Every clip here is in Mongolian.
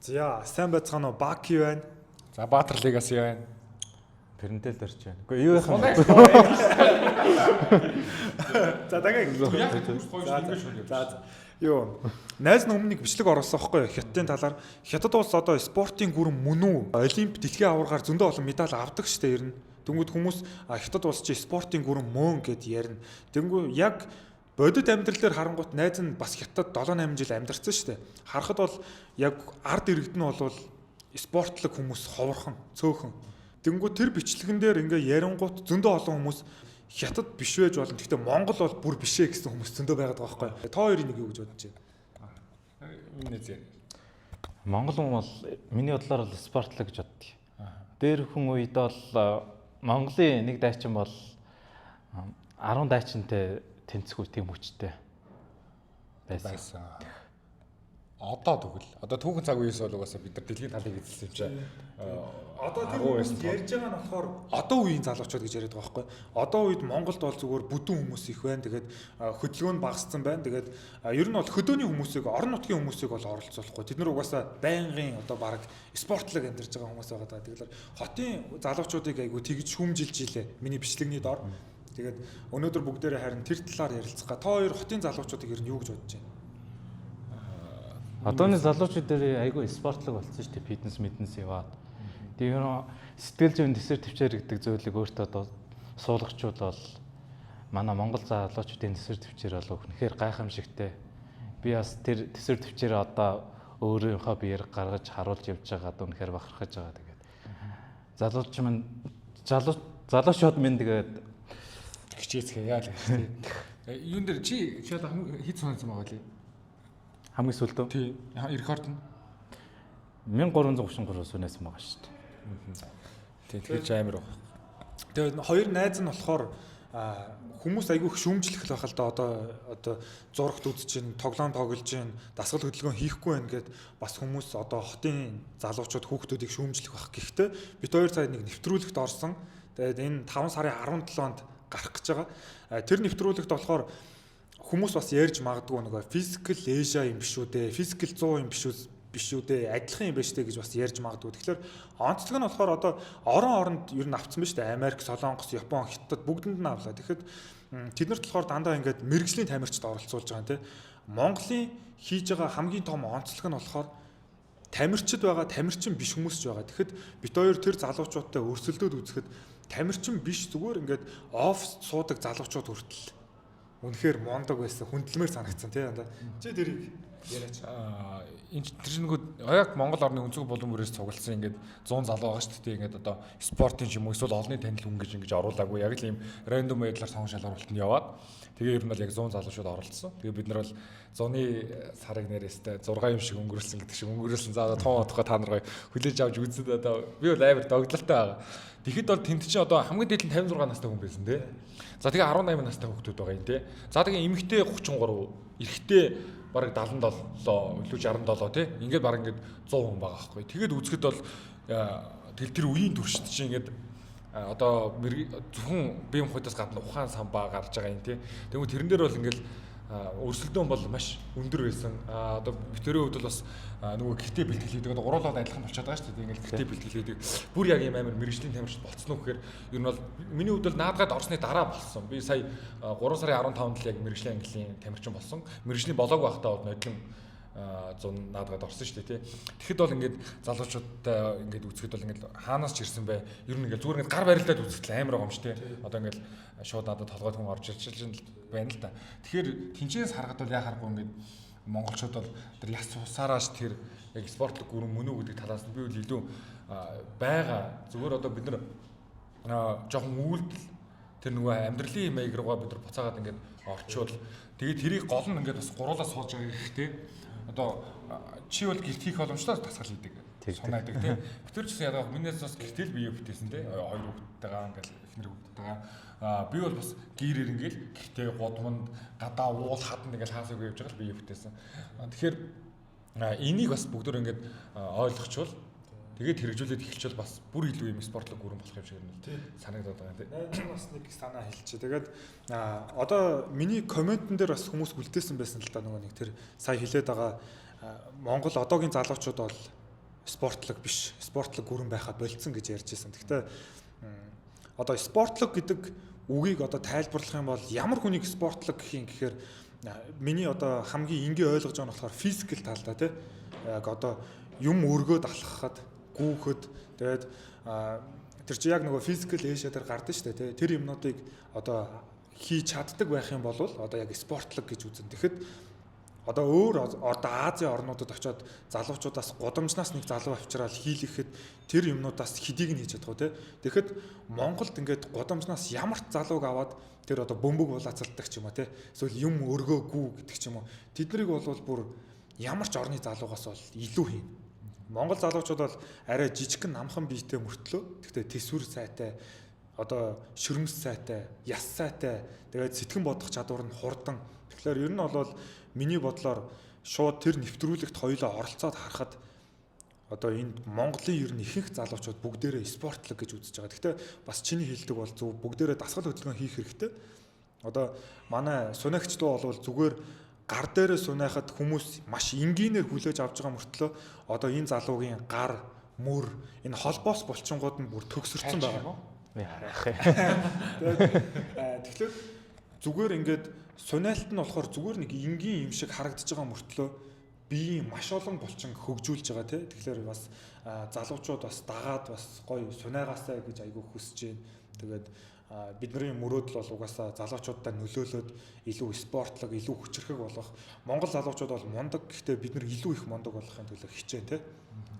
За сайн байцгаана уу? Баки байна. За Баатар Лигас байна. Тэрнтэй л орч байна. Гэхдээ юу яхаа. За дахиад За юу найз нь өмнө нэг бичлэг оруулсан байхгүй юу? Хятадын талаар. Хятад улс одоо спортын гүрэн мөн үү? Олимп дэлхийн аваргаар зөндөө олон медаль авдаг штэ ер нь. Тэнгүүд хүмүүс хятад улс чи спортын гүрэн мөн гэд ярина. Тэнгүү яг бодит амьдралаар харангуут найз нь бас хятад 7-8 жил амьдарсан штэ. Харахад бол яг ард иргэд нь бол спортлог хүмүүс ховорхон, цөөхөн. Тэнгүү тэр бичлэгэн дээр ингээ ярингуут зөндөө олон хүмүүс хятад биш байж болно. Гэхдээ Монгол бол бүр бишээ гэсэн хүмүүс зөндөө байгаад байгаа байхгүй юу? Та хоёрын нэг юу гэж бодож байна? Миний зэ. Монгол хүн бол миний бодлоор л спортлог гэж боддог. Дээр хүн үед бол Монголын нэг дайчин бол 10 дайчинтай тэнцэхгүй тийм хүчтэй байсан. Одоо тэгвэл одоо түүхэн цаг үеэс бол угаасаа бид нар дэлхийн талыг эзэлсэн юм чинь одоо тэр хүмүүс ярьж байгаа нь болохоор одоо үеийн залуучууд гэж яриад байгаа байхгүй. Одоо үед Монголд бол зүгээр бүдүүн хүмүүс их байна. Тэгээд хөдөлгөөн нь багассан байна. Тэгээд ер нь бол хөдөөний хүмүүсийг, орон нутгийн хүмүүсийг бол оролцуулахгүй. Тэд нар угаасаа байнгын одоо баг спортлог амьдарч байгаа хүмүүс байгаа даа. Тэгэхээр хотын залуучуудыг айгу тэгж хүмжилж илээ. Миний бичлэгний доор. Тэгээд өнөөдөр бүгдээрээ харин тэр талаар ярилцгаа. Та хоёр хотын залуучуудыг ер нь юу гэж бодож байна? Одооны залуучууд дээр айгүй спортлог болсон шүү дээ. Фитнес яваад. Тэгээ сэтгэл зүйн төсөр төвчээр гэдэг зүйлийг өөртөө суулгачуул бол манай Монгол залуучуудын төсөр төвчээр бол үнэхээр гайхамшигтай. Би бас тэр төсөр төвчээр одоо өөрийнхөө биеэр гаргаж харуулж явж байгаад үнэхээр бахархаж байгаа. Тэгээд залуучууд минь тэгээд хичээцгээ яа л гэж. Юун дээр чи одоо хэд сонсон байгаа лээ? Хамгийн сүүлд үү? Тий. Рекорд нь 1333 сүнээс байгаа шүү дээ. Тий, тэгэж амар баг. Тэгээд хоёр найз нь болохоор хүмүүс айгүй их шүүмжлэх л байх л да. Одоо зурагт үзэж гин, тоглоом тоглож гин, дасгал хөдөлгөөн хийхгүй байх гээд бас хүмүүс одоо хотын залуучууд хүүхдүүдийг шүүмжлэх байх. Гэхдээ бид хоёр цаад нэг нэвтрүүлэгт орсон. Тэгээд энэ 5 сарын 17-нд гарах гэж байгаа. Тэр нэвтрүүлэгт болохоор хүмүүс бас ярьж магадгүй нөгөө physical Asia юм биш үү дээ, physical 100 юм биш үү дээ, адилхан юм байна штэ гэж бас ярьж магадгүй. Тэгэхээр онцлог нь болохоор одоо оронд ер нь авцсан байна штэ. Америк, Солонгос, Япон, Хятад бүгдэнд нь авлаа. Тэгэхэд тэднэрт болохоор дандаа ингээд мэрэгжлийн тамирчид оролцуулж байгаа юм тий. Монголын хийж байгаа хамгийн том онцлог нь болохоор тамирчид байгаа, тамирчин биш хүмүүс ч байгаа. Тэгэхэд бид хоёр тэр залуучуудтай өрсөлдөөд үзэхэд тамирчин биш зүгээр ингээд офс суудаг залуучууд хүртэл үнэхээр мондог байсан, хүндлэмээр санагдсан тий дандаа. Чи тэрийг яриач. Энэ тэр нэг яг Монгол орны өнцөг булан бүрээс цугласан ингээд 100 залуу байгаа шүү дээ. Ингээд одоо спортын ч юм уу эсвэл олонний танил хүн гэж ингэж оруулаагүй. Яг л ийм рандом байдлаар сонгон шалгуулалтанд яваад тэгээ ер нь бол яг 100 залуучууд оролцсон. Тэгээ бид нар бол 100-ны сарыг нэрээстэй 6 юм шиг өнгөрүүлсэн гэдэг шиг өнгөрүүлсэн. За одоо тун утга та нарыг хүлээж авч үзээд одоо би бол амар догдлолтой байгаа. Тэгэхэд бол тэнд чинь одоо хамгийн дээд нь 56 настай хүн байсан тий. За тэгээ 18 настай хүүхдүүд байгаа юм тий. За тэгээ эмэгтэй 33, эрэгтэй бараг 77, илүү 67 тий. Ингээд бараг ингээд 100 хүн байгаа байхгүй. Тэгээд үзэхэд бол тэр үеийн туршид чинь ингээд одоо зөвхөн бие махбодоос гадна ухаан самбаа гарч байгаа юм тий. Тэгвэл тэрэн дээр бол ингээд өрсөлдөөн бол маш өндөр байсан. Одоо битэрийн хувьд бол бас нөгөө гэртээ бэлтгэлээд одоо гуруулаад адилхан болчиход байгаа шүү дээ. Ингээл гэртээ бэлтгэлээд бүр яг юм амар мэрэгжлийн тамирчид болцсон уу гэхээр ер нь бол миний хувьд бол наадгаад орсны дараа болсон. Би сая 3 сарын 15-нд л яг мэрэгжлийн английн тамирчин болсон. Мэрэгжлийн болоог байхдаа бол нодлон 100 наадгаад орсон шүү дээ тий. Тэгэхэд бол ингээд залуучуудтай ингээд үзэхэд бол ингээд хаанаас ч ирсэн бай. Ер нь ингээд зүгээр ингээд гар барилдаад үзэхэд амар байгаа юм шүү дээ. Одоо ингээд шууд надад толгойд хүн орж ирж байна л да. Тэгэхээр тэнцээс харахад бол яхахгүй ингээд монголчууд бол тэр яс усаарааш тэр яг спортлог гүрэн мөн үү гэдэг талаас нь би бол илүү байгаа. Зүгээр одоо бид нар жоохон үйлдэл тэр нөгөө амьдралын маяг руугаа бид нар буцаагаад ингээд орчуул. Тэгээд тэрийг гол нь ингээд бас гуруулаа сууж байгаа гэхдээ одоо чи бол гэрт хийх боломжтой тасгал хийдэг. Санаадаг тийм. Бид ч гэсэн яг минээс бас гэртэл бие бүтээсэн тийм. Хоёр хүүхэдтэйгээ ингээл эхнэр хүүхэдтэйгээ би бол бас гэрээр ингээл гэртээ гудамд гадаа уул хадна ингээл хаасаг явж байгаа л бие бүтээсэн. Тэгэхээр энийг бас бүгдөө ингээд ойлгочвол тэгээд хэрэгжүүлээд эхэлчихвэл бас бүр илүү юм спортлог гүрэн болох юм шиг нь санагдаад байгаа тийм. Найз бас нэг санаа хэлчихэ. Тэгээд одоо миний комментэн дээр бас хүмүүс үлдээсэн байсан л да нөгөө нэг тэр сая хэлээд байгаа Монгол одоогийн залуучууд бол спортлог биш, спортлог гүрэн байхад болцсон гэж ярьж байсан. Гэхдээ одоо спортлог гэдэг үгийг одоо тайлбарлах юм бол ямар хүнийг спортлог гэх юм гэхээр миний одоо хамгийн энгийн ойлгож байгаа нь болохоор физикал талдаа тий. Яг одоо юм өргөөд алхахад, гүүхэд тэгээд тэр чи яг нөгөө физикал эйшэ дээр гардаг шүү дээ тий. Тэр юмнуудыг одоо хийж чаддаг байх юм бол одоо яг спортлог гэж үзэн. Тэгэхэд одоо өөр одоо Азийн орнуудад очиод залуучуудаас гудамжнаас нэг залуу авчираад хийлгэхэд тэр юмнуудаас хэдийг нь хийж чадах уу те. Тэгэхэд Монголд ингээд гудамжнаас ямар ч залууг аваад тэр одоо бөмбөг булаацалдаг ч юм уу те. Эсвэл юм өргөөгүй гэдэг ч юм уу. Тэднийг бол бүр ямар ч орны залуугаас бол илүү хийн. Монгол залуучууд бол арай жижигхэн намхан биетэй мөртлөө. Гэхдээ тэсвэр сайтай, одоо ширмэс сайтай, яс сайтай, тэгээд сэтгэн бодох чадвар нь хурдан. Тэгэхээр ер нь бол миний бодлоор шууд тэр нэвтрүүлэгт хоёулаа оролцоод харахад одоо энд Монголын ер нь ихэнх залуучууд бүгдээрээ спортлог гэж үзэж байгаа. Гэхдээ бас чиний хэлдэг бол зөв бүгдээрээ дасгал хөдөлгөөн хийх хэрэгтэй. Одоо манай сунагчдуу бол зүгээр гар дээрээ сунайхад хүмүүс маш энгийнээр хүлээж авч байгаа мөртлөө одоо энэ залуугийн гар, мөр, энэ холбоос булчингууд нь бүр төгсөрсөн байгаа. Тэгэхээр зүгээр ингээд сунаалт нь болохоор зүгээр нэг энгийн юм шиг харагдаж байгаа мөртлөө биеийн маш олон булчин хөгжүүлж байгаа тий. Тэгэхээр бас залуучууд бас дагаад бас гоё сунаагаасаа гэж айгүй хүсэж байна. Тэгээд бидний мөрөөдөл бол угаасаа залуучуудаа нөлөөлөд илүү спортлог, илүү хүчрхэг болох. Монгол залуучууд бол мундаг, гэхдээ бид нар илүү их мундаг болохын төлөө хичээн тий.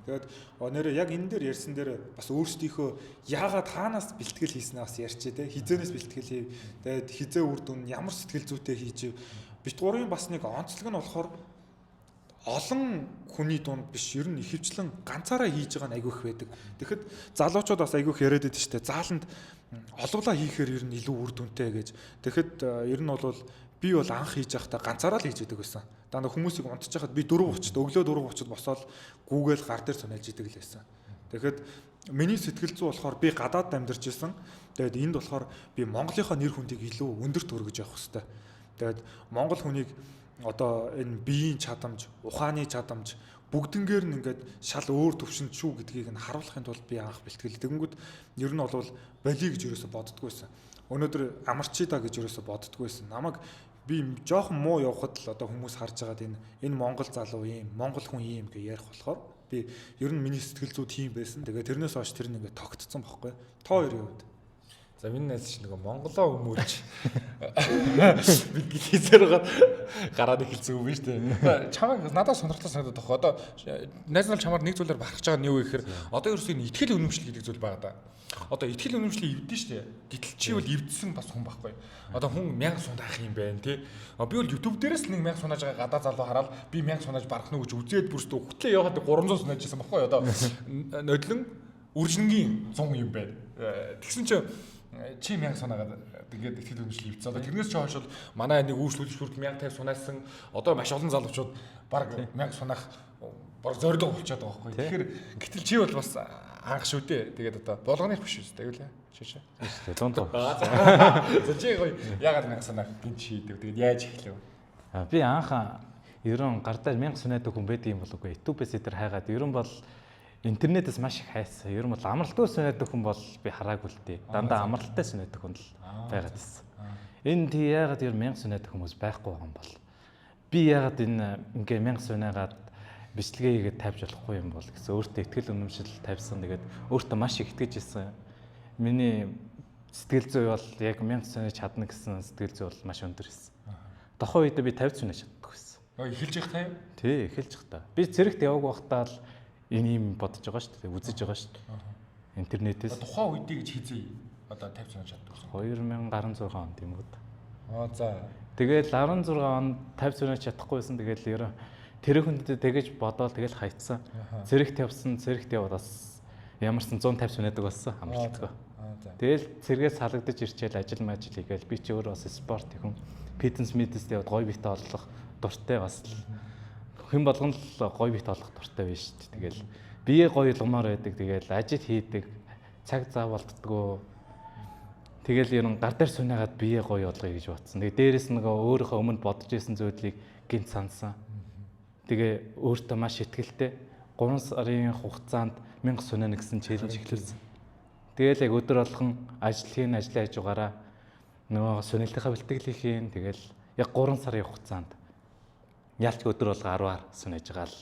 Тэгээд нэрээ яг энэ дээр ярьсан дээр бас өөрсдийнхөө яагаад хаанаас бэлтгэл хийснээ бас ярьчээ те. Хизээнээс бэлтгэл хийв. Тэгээд хизээ үр дүн ямар сэтгэл зүйтэй хийж бит гурийн бас нэг онцлог нь болохоор олон хүний дунд биш ер нь ихэвчлэн ганцаараа хийж байгаа нь айгүй их байдаг. Тэгэхэд залуучууд бас айгүй их яриад байдаг шүү дээ. Зааланд олуулаа хийхээр ер нь илүү үр дүнтэй гэж. Тэгэхэд ер нь бол би бол анх хийж байхдаа ганцаараа л хийж байдаг байсан. Дандаа хүмүүсийг унтж байхад би 4:30-д өглөө 4:30-д босоод гүүгээл гар дээр сунайлж идэг л байсан. Тэгэхэд миний сэтгэл зүй болохоор би гадаад амьдарч исэн. Тэгээд энд болохоор би Монголынхоо нэр хүндийг илүү өндөрт өргөж явах хэрэгтэй. Тэгээд Монгол хүнийг одоо энэ биеийн чадамж, ухааны чадамж бүгднгээр нь ингээд шал өөр төвшөнд шүү гэдгийг нь харуулахын тулд би анх бэлтгэл. Тэгэнгүүт ер нь бол боли гэж юусоо боддггүйсэн. Өнөөдөр амарчида гэж юусоо боддггүйсэн. Намайг би жоохон муу явахад л одоо хүмүүс харж байгаад энэ Монгол залуу юм, Монгол хүн юм гэж ярих болохоор би ер нь миний сэтгэл зүй тийм байсан. Тэгээ тэрнээс хойш тэр нь ингээд тогтцсон байхгүй. Та хоёрын хувьд. За миний найз чинь нөгөө Монголоо өмөрч бид хийсээр гараад эхэлсэн үг биш үү? Чамайг надад сонирхолтой санагдаад байна. Одоо найз нар чамаар нэг зүйлээр бахарч байгаа нь юу гэхээр одоо ерөөсөө итгэл үнэмшил гэдэг зүйл байгаа да. Одоо итгэл үнэмшлийг эвдэн штэ. Гэтэл чи бол эвдсэн бас хүн байхгүй. Одоо хүн 1000 сунаах юм байна тий. Би бол YouTube дээрээс 1000 сунааж байгаа гадаа залуу хараад би 1000 сунааж барах нь гэж үзээд бүрстөө хөтлөө яваад 300 сунааж байсан байхгүй. Одоо нодлон үржингийн 100 юм байна. Тэгсэн чинь чи 1000 сунаагаад тэгээд итгэл үнэмшил эвдсэн. Одоо тэрнээс ч хойш бол манай нэг үйлчлүүлэгч хүртэл 1050 сунаасан. Одоо маш олон залуучууд баг 1000 сунаах баг зорилго болчиход байгаа байхгүй. Тэгэхээр гэтэл чи бол бас анх шүү дээ. Тэгээд одоо болгоных биш үү? Тэгвэл чичээ. Дунд. За чи гоё ягаад 1000 сунаах гинт шийдэв. Тэгээд яаж эхлэв? Би анх ерөн гардаа 1000 сунаадаг хүн байдаг юм болов уу? YouTube-ээс дээр хайгаад ерөн бол интернетээс маш их хайсан. Ер нь бол амралтгүй сунаадаг хүн бол би хараагүй л дээ. Дандаа амралттай сунаадаг хүн л байгаад байсан. Энд яагаад ер 1000 сунаадаг хүмүүс байхгүй байгаа юм бол би яагаад энэ ингээ 1000 сунаагаад бичлэгээ хийгээд тавьж болохгүй юм бол гэсэн өөртөө ихтгэл үнэмшил тавьсан. Тэгээд өөртөө маш их итгэж ирсэн. Миний сэтгэл зүй бол яг 1000 сунааж чадна гэсэн сэтгэл зүй бол маш өндөр байсан. Тохоо үед би 50 сунааж чаддаг байсан. Эхэлж явах тайм? Тий, эхэлж явах та. Би зэрэгт яваг байхдаа л энэ юм бодож байгаа шүү дээ. Үзэж байгаа шүү дээ. Интернетээс. Тухайн үедээ гэж хизээ одоо 50 сунааж чаддаг. 2016 онд юм уу? За. Тэгэл 16 онд 50 сунааж чадахгүйсэн. Тэгэл ерөө тэр хүндэд тэгэж бодоол тэгэл хайцсан. Зэрэгт явсан, зэрэгт яваад бас ямарсан 150 сунаадаг болсон амралтгүй. Тэгэл цэргээс салгадаж ирчээл ажил мажил хийгээл би ч өөрөө бас спорт хүн. Фитнес мэдээс яваад гоё биетэй олох дуртай бас хэн болгон л гоё бит олох дуртай байна шүү дээ. Тэгэл бие гоё илгамаар байдаг. Тэгэл ажил хийдэг. Цаг зав болтдгоо. Тэгэл ерөн гар дээр сунаагаад бие гоё болгоё гэж бодсон. Тэгээ дээрэс нь өөрийнхөө өмнө бодож исэн зүйлийг гинт сансан. Тэгээ өөртөө маш ихтгэлтэй 3 сарын хугацаанд 1000 сүнэ гэсэн челленж эхлүүлсэн. Тэгэл яг өдөр болгон ажлын хажуугаараа нөгөө сүнэлтийнхаа бэлтгэлийг хийн. Тэгэл яг 3 сарын хугацаанд ялч өдөр болго 10-аар сүнэж байгаа л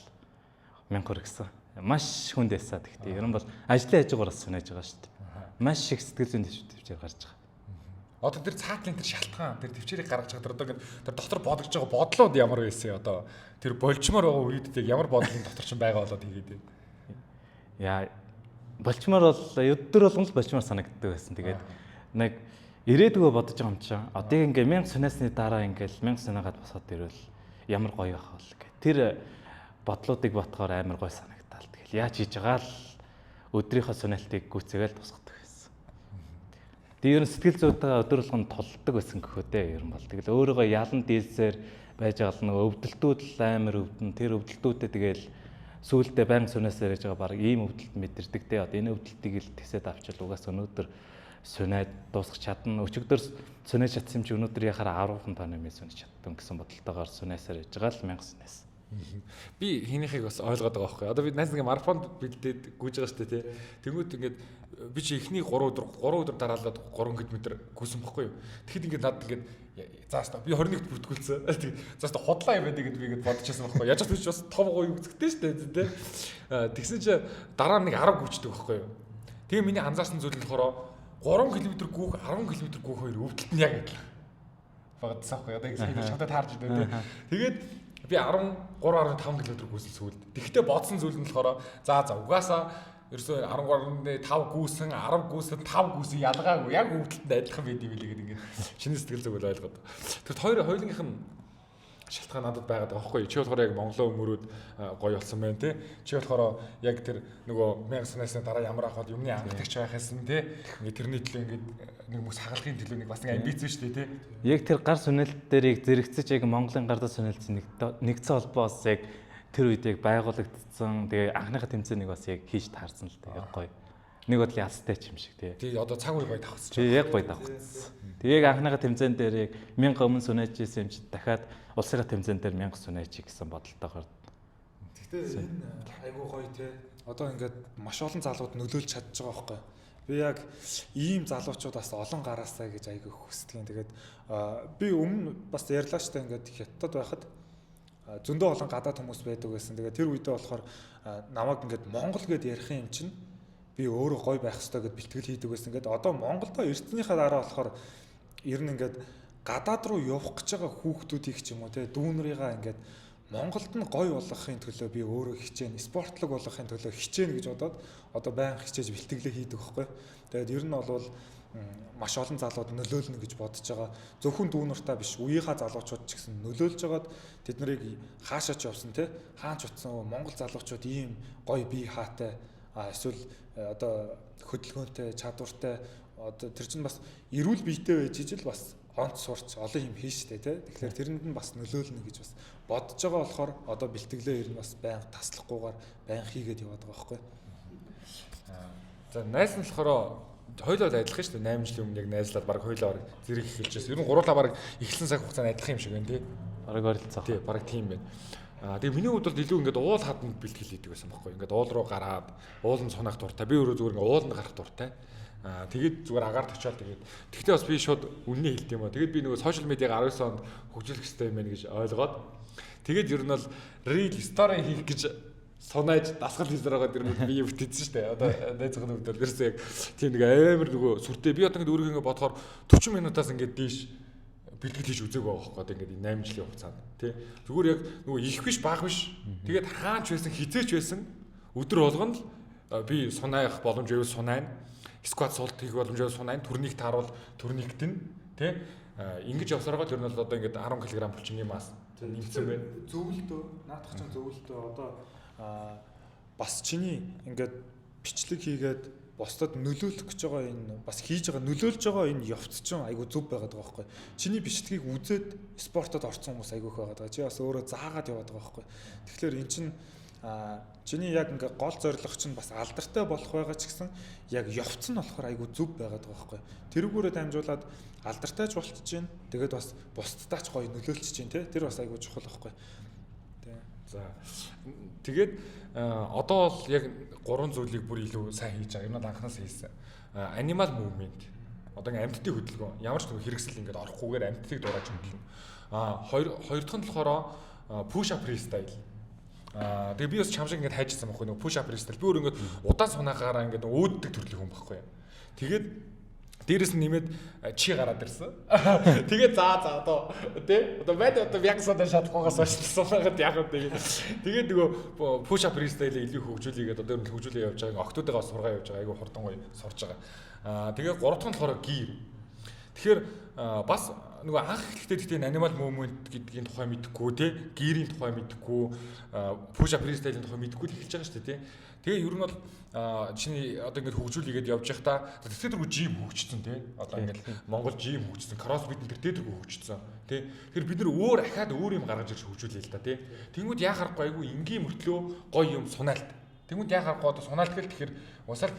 1000 төгрөг гэсэн. Маш хүнд байсан. Тэгтээ ер нь бол ажлын хажуугаар сүнэж байгаа шүү дээ. Маш их сэтгэл зүйн төвчээр гарч байгаа. Одоо тэр цаатлын тэр шалтгаан тэр төвчээрийг гаргаж байгаа тэр одоо ингээд тэр дотор бодож байгаа бодлоод ямар байсан одоо тэр болчмоор байгаа үед тэг ямар бодлын дотор ч байгаа болоод хийгээд байна. Яа болчмоор бол өдөр болгон л болчмоор санагддаг байсан. Тэгээд нэг ирээдүгөө бодож байгаа юм чинь одоо ингээ 1000 сүнэсний дараа ингээл 1000 сүнэгээд босоод ирвэл ямар гоё байх вэ гэх. Тэр бодлуудыг ботхоор амар гоё санагдал. Тэгэл яаж хийж байгаа л өдрийнхөө сүнэлтийг гүйцээгээл тусгадаг байсан. Тэр ер нь сэтгэл зүйтэйгээ өдөр болгон толддог байсан гэхүү дээ ер нь бол. Тэгэл өөрийгөө ялан дийлсээр байж байгаа л нөгөө өвдөлтүүд л амар өвдөн. Тэр өвдөлтүүдэд тэгэл сүүлдээ баян сүнэсээр яж байгаа баг ийм өвдөлт мэдэрдэг дээ. Одоо энэ өвдөлтийг л тэсэд авчил угаас өнөөдөр сүнээд дуусгах чадна. Өчигдөр сүнэж чадсан юм чи өнөөдөр яхаар 10 тонн юм сүнэж чадсан гэсэн бодолтойгоор сүнэсээр яж байгаа л 1000 сүнэс. Би хинийхийг бас ойлгоод байгаа байхгүй. Одоо би найз нэг марафонд бэлдээд гүйж байгаа шүү дээ. Тэнгүүд ингээд би чи эхний 3 өдөр дараалаад 3 км гүйсэн бохгүй юу. Тэгэхэд ингээд надад ингээд заастаа би 21-т бүртгүүлсэн. Заастаа худлаа юм байдаг гэдээ би ингээд бодчихсон байхгүй. Яаж ч биш бас том гоё үзэгтэй шүү дээ. Тэгсэн чи дараа нэг 10 гүйчдэг байхгүй юу. Тэгээ миний анзаарсан зүйл нь болохоор 3 км гүйх 10 км гүйх хоёр өвдөлт нь яг адилхан. Багтсан байхгүй. Одоо ингэ шатад таарч идэв. Тэгээд би 13.5 км гүйсэн сүүлд. Тэгтээ бодсон зүйл нь болохоор за угаасаа ерөөсөө 13.5 гүйсэн, 10 гүйсэн, 5 гүйсэн ялгаагүй. Яг өвдөлтөнд адилхан байд юм билээ гэдэг ингээд шинэ сэтгэл зүгэл ойлгоод. Тэр хоёулынх нь шалтгаан надад байгаад байгаа байхгүй. Чи болохоор яг Монголоо өмөрөөд гоё болсон байна те. Чи болохоор яг тэр нөгөө 1000 сүнэсний дараа ямар ахад юмны ангатагч байх гэсэн те. Ингээд тэрний төлөө ингээд нэг мөс хагалгын төлөө нэг бас нэг амбиц шүү дээ те. Яг тэр гар сүнэлт дээрийг зэрэгцэж яг Монголын гардаа сүнэлцсэн нэгдсэн холбоос яг тэр үед яг байгуулагдсан. Тэгээ анхныхаа тэмцээнийг бас яг хийж таарсан л дээ. Яг гоё. Нэг бодлын ялстай ч юм шиг тий. Тий одоо цаг үе гоё давхсан. Тий яг гоё давхсан. Тэгээ яг анхныхаа тэмцээн дээр яг 1000 өмнө сүнэжсэн юм чи дахиад улсын тэмцээн дээр 1000 сүнэж гэсэн бодолтойгоор. Гэхдээ энэ айгуу гоё тий. Одоо ингээд маш олон залууд нөлөөлж чадж байгаа байхгүй. Би яг ийм залуучуудаас олон гараасаа гэж айгүй хүсдэг. Тэгээд би өмнө бас ярьлаа штэ ингээд хятад байхад зөндөө олон гадаад хүмүүс байдаг байсан. Тэгээд тэр үедээ болохоор намайг ингээд Монгол гэд ярих юм чинь би өөрөө гоё байх хэрэгтэй гэд бэлтгэл хийдэг байсан. Ингээд одоо Монголдо эртнийхаа дараа болохоор ер нь ингээд гадаад руу явах гэж байгаа хүүхдүүдийг ч юм уу те дүүнрийгаа ингээд Монголд нь гоё болгохын төлөө би өөрөө хичээнэ, спортлог болгохын төлөө хичээнэ гэж бодоод одоо байнга хичээж бэлтгэлээ хийдэг байхгүй. Тэгээд ер нь бол маш олон залууд нөлөөлнө гэж бодож байгаа. Зөвхөн дүүнартаа биш, үеийнхаа залуучууд ч гэсэн нөлөөлж байгаад тэд нарыг хаашаа ч явсан те хаач утсан Монгол залуучууд ийм гоё бие хаатай эсвэл одоо хөдөлгөөнтэй, чадвартай одоо тэр чинь бас эрүүл биетэй байж ижил бас онц сурч олон юм хийн штэ тий. Тэгэхээр тэрэнд нь бас нөлөөлнө гэж бас бодож байгаа болохоор одоо бэлтгэлээ ер нь бас байнга таслахгүйгээр байнга хийгээд яваад байгаа байхгүй. За найз нь болохоор хоёулаа адилхан шүү дээ. 8 жилийн өмнө яг найзлаад баг хоёулаа зэрэг эхэлж байсан. Ер нь гуруулаа баг эхэлсэн цаг хугацаанд адилхан юм шиг байна тий. Бараг ойролцоо. Тий, баг тийм байна. Тэгээ миний хувьд бол илүү ингээд уул хаданд бэлтгэл хийдэг байсан байхгүй. Ингээд уул руу гараад уулын цунах дуртай. Би өөрөө зүгээр ингээд ууланд гарах дуртай. Тэгээд зүгээр агаар тачаал тэгээд. Тэгтээ бас би шууд үннийг хэлд юм аа. Тэгээд би нөгөө сошиал медиаг 19 онд хөгжүүлэх хэрэгтэй юм байна гэж ойлгоод тэгээд ер нь бол reel story хийх гэж сунаж дасгал хэлээр байгаа дэр би бүтээсэн шүү дээ. Одоо найзхан өвдөр дэрсээ яг тийм нэг амар нөгөө сүртэй би одоо ингээд өөрийгөө ингээд бодохоор 40 минутаас ингээд дээш бэлтгэл хийж үзээг байгаа байхгүй. Одоо ингээд 8 жилийн хугацаанд тий. Зүгээр яг нөгөө их биш бага биш. Тэгээд хаач байсан хизээч байсан өдөр болгоно л би сунаах боломж байвал сунаа. Скват суулт хийх боломжтой сунаа, төрнийг тааруул, төрнийгт нь тий. Ингэж явсараад ер нь бол одоо ингээд 10 кг булчингийн мас нэмсэн байна. Зөвлөлтөө, наадах чинь зөвлөлтөө одоо бас чиний ингээд бичлэг хийгээд бусдад нөлөөлөх гэж байгаа энэ бас хийж байгаа нөлөөлж байгаа энэ явц чинь айгүй зөв байгаад байгаа байхгүй. Чиний бичлэгийг үзээд спортод орсон хүмүүс айгүйх байгаад байгаа. Чи бас өөрөө заагаад яваад байгаа байхгүй. Тэгэхээр эн чинь чиний яг ингээ гол зорилго чинь бас алдартай болох байгаа ч гэсэн яг явц нь болохоор айгүй зөв байгаад байгаа байхгүй. Тэрүүгээрээ дамжуулаад алдартай ч болчихж чинь тэгээд бас бусдтаа ч гоё нөлөөлчихж чинь тий. Тэр бас айгүй чухал байхгүй. Тий. За тэгээд одоо бол яг 3 зүйлийг бүр илүү сайн хийж байгаа. Энэ бол анханаас хийсэн. Animal movement. Одоо ингээ амьтдын хөдөлгөөн. Ямар ч нэг хэрэгсэл ингээд орохгүйгээр амьтдыг дуурайж хөдөлнө. Хоёр дахь нь болохоор push up freestyle. Тэгээ би бас чам шиг ингээд хайжсан байхгүй нэг push up freestyle. Би өөр ингээд удаан сунаагаараа ингээд өөддөг төрлийн хүн байхгүй. Тэгээд дээрэс нь нэмээд чи гараад ирсэн. Тэгээд за одоо тий одоо байд одоо яг садан шатхуугаас очсон яг тэгээд нөгөө push up freestyle илүү хөгжүүлээгээд одоо хөгжүүлээ явж байгаа. Октодойгоо сургаа явж байгаа. Айгу хурдан гоё сурж байгаа. Тэгээд 3 дахь нь болохоор gear. Тэгэхээр бас нөгөө анх эхлэхдээ animal movement гэдгийн тухай мэдэхгүй тий gear-ийн тухай мэдэхгүй push up freestyle-ийн тухай мэдэхгүй эхэлж байгаа шүү дээ тий. Тэгээ ер нь бол чиний одоо ингэж хөгжүүлээгээд явж байхдаа тэтгэргүй жим хөгжсөн тий. Одоо ингэж Монгол жим хөгжсөн, CrossFit энэ тэтгэргүй хөгжсөн тий. Тэгэхээр бид нэр өөр ахаад өөр юм гаргаж ирж хөгжүүлээ л да тий. Тэнгүүд яа харахгүй айгүй энгийн мөртлөө гоё юм сунаалт. Тэнгүүд яа харахгүй одоо сунаалт гэл тэгэхээр усаал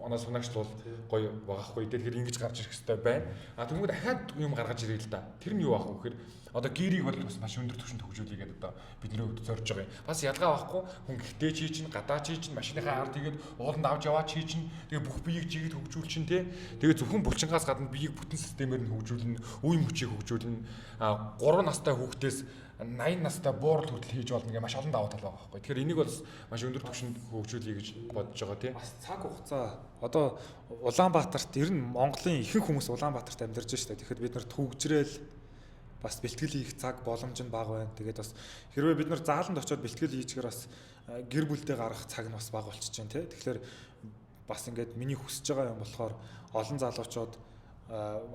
оноо сунагч бол гоё багахгүй тий. Тэгэхээр ингэж гарч ирэх хэрэгтэй байна. Тэнгүүд ахаад юм гаргаж ирээ л да. Тэр нь юу аах вэ гэхээр одоо гэрийг бол бас маш өндөр түвшинд хөгжүүлээгээд одоо бидний хувьд зорж байгаа юм. Бас ялгаа байхгүй хүн гихтэй чи чинь гадаа чи чинь машиныхаа ард тэгээд ууланд авч яваа чи чинь тэгээд бүх биеийг жигэд хөгжүүл чинь тий. Тэгээд зөвхөн булчингаас гадна биеийг бүтэн системээр нь хөгжүүлнэ, үе мөчийг хөгжүүлнэ. 3 настай хүүхдээс 80 настай буурал хүртэл хийж болно гэх маш олон даваа тал байгаа байхгүй. Тэгэхээр энийг бол маш өндөр түвшинд хөгжүүлэе гэж бодож байгаа тий. Бас цаг хугацаа одоо Улаанбаатарт ер нь Монголын ихэнх хүмүүс Улаанбаатарт амьдарч штэ. Тэгэхээр бид нар төгжрэл бас бэлтгэл хийх цаг боломж нь бага байна. Тэгээд бас хэрвээ бид нар зааланд очиод бэлтгэл хийчихээр бас гэр бүлдээ гарах цаг нь бас бага болчихж байна тий. Тэгэхээр бас ингээд миний хүсэж байгаа юм болохоор олон залуучууд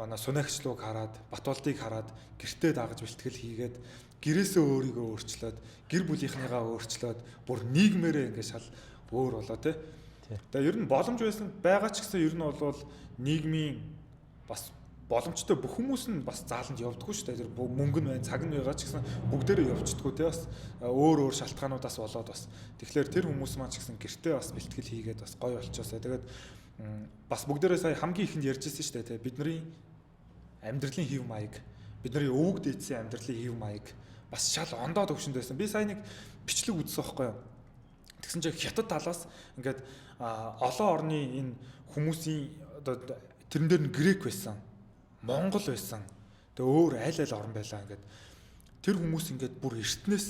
манай сунагчлууг хараад, Батболдыг хараад гэртээ дагаж бэлтгэл хийгээд гэрээсээ өөрийгөө өөрчлөөд, гэр бүлийнхнийгаа өөрчлөөд бүр нийгмээрээ ингээд шал өөр болоо тий. Тэгээд ер нь боломж байсан байгаа ч гэсэн ер нь бол нийгмийн бас боломжтой бүх хүмүүс нь бас зааланд явдаггүй шүү дээ. Тэр мөнгө нь байна, цаг нь байгаа ч гэсэн бүгдээрээ явчихдаггүй те бас өөр шалтгаануудаас болоод бас. Тэгэхээр тэр хүмүүс маань ч гэсэн гэртээ бас бэлтгэл хийгээд бас гоё болчихосоо. Тэгээд бас бүгдээрээ сая хамгийн ихэнд ярьжсэн шүү дээ те. Бидний амьдралын хэв маяг, бидний өвөг дээдсийн амьдралын хэв маяг бас шал ондоо төвшөнд байсан. Би сая нэг бичлэг үзсэн байхгүй юу? Тэгсэн чинь хятад талаас ингээд олон орны энэ хүмүүсийн одоо тэрэн дээр нь грек байсан. Монгол байсан. Тэгээ өөр айл орн байлаа ингээд. Тэр хүмүүс ингээд бүр эртнээс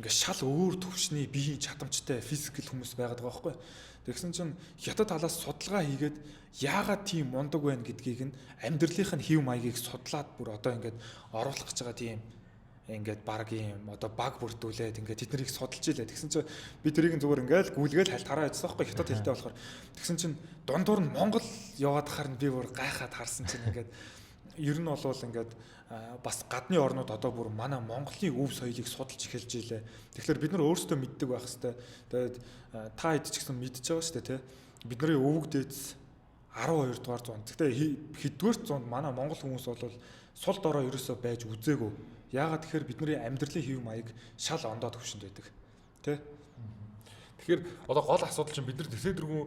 ингээд шал өөр төвшний биеийн чадамжтай физикал хүмүүс байгаад байгаа байхгүй. Тэгсэн чинь хятад талаас судалгаа хийгээд яагаад тийм мундаг байна гэдгийг нь амьдралынх нь хэв маягийг судлаад бүр одоо ингээд оруулах гэж байгаа тийм ингээд баг юм одоо баг бүрдүүлээд ингээд тэднийг судалж илээ. Тэгсэн чинь би тэрийг зүгээр ингээд гүйлгээл хальт хараа яжсан байхгүй хятад хэлтэй болохоор. Тэгсэн чинь дундуур нь Монгол яваад хахаар би бүр гайхаад харсан чинь ингээд ер нь бол ингээд бас гадны орнууд одоо бүр манай Монголын өв соёлыг судалж эхэлж илээ. Тэгэхээр бид нар өөрсдөө мэддэг байх хэвээр. Тэгээд та хэд ч гэсэн мэдж байгаа шүү дээ тий. Бидний өвөг дээдс 12 дугаар зуунд. Гэхдээ хэдвэр зуунд манай монгол хүмүүс бол сул дорой ерөөсөө байж үзээгүй. Яагаад тэгэхээр бидний амьдралын хэв маяг шал ондоо төвшөнд байдаг. Тэ? Тэгэхээр одоо гол асуудал чинь бид нар тэсэдэргүй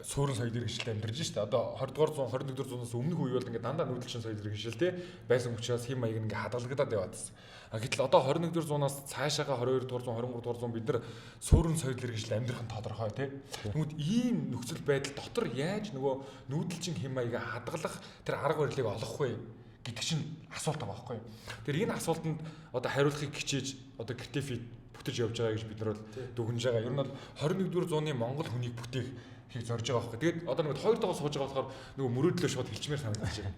суурин соёл иргэншилтэй амьдарч шүү дээ. Одоо 20 дугаар зуун 21 дугаар зуунаас өмнөх үе бол ингээд дандаа нүүдэлчин соёл иргэншил тий байсан учраас хэм маяг ингээд хадгалагдаад яваадсэн. Гэтэл одоо 21 дугаар зуунаас цаашаага 22 дугаар зуун 23 дугаар зуун бид нар суурин соёл иргэншил амьдрах нь тодорхой тий. Тэгмүүд ийм нөхцөл байдал дотор яаж нөгөө нүүдэлчин хэм маяга хадгалах тэр арга барилыг олох вэ гэдэг чинь асуулт байгаа байхгүй. Тэр энэ асуултанд одоо хариулахыг хичээж одоо креатив бүтэж явж байгаа гэж бид нар бол дүгнэж байгаа. Ер нь бол 21 дугаар зууны монгол хүнийг бүтээх хийг зорж байгаа байхгүй. Тэгээд одоо нэг хоёр дахь сууж байгаа болохоор нөгөө мөрөөдлөө шууд хэлчмээр санагдаж байна.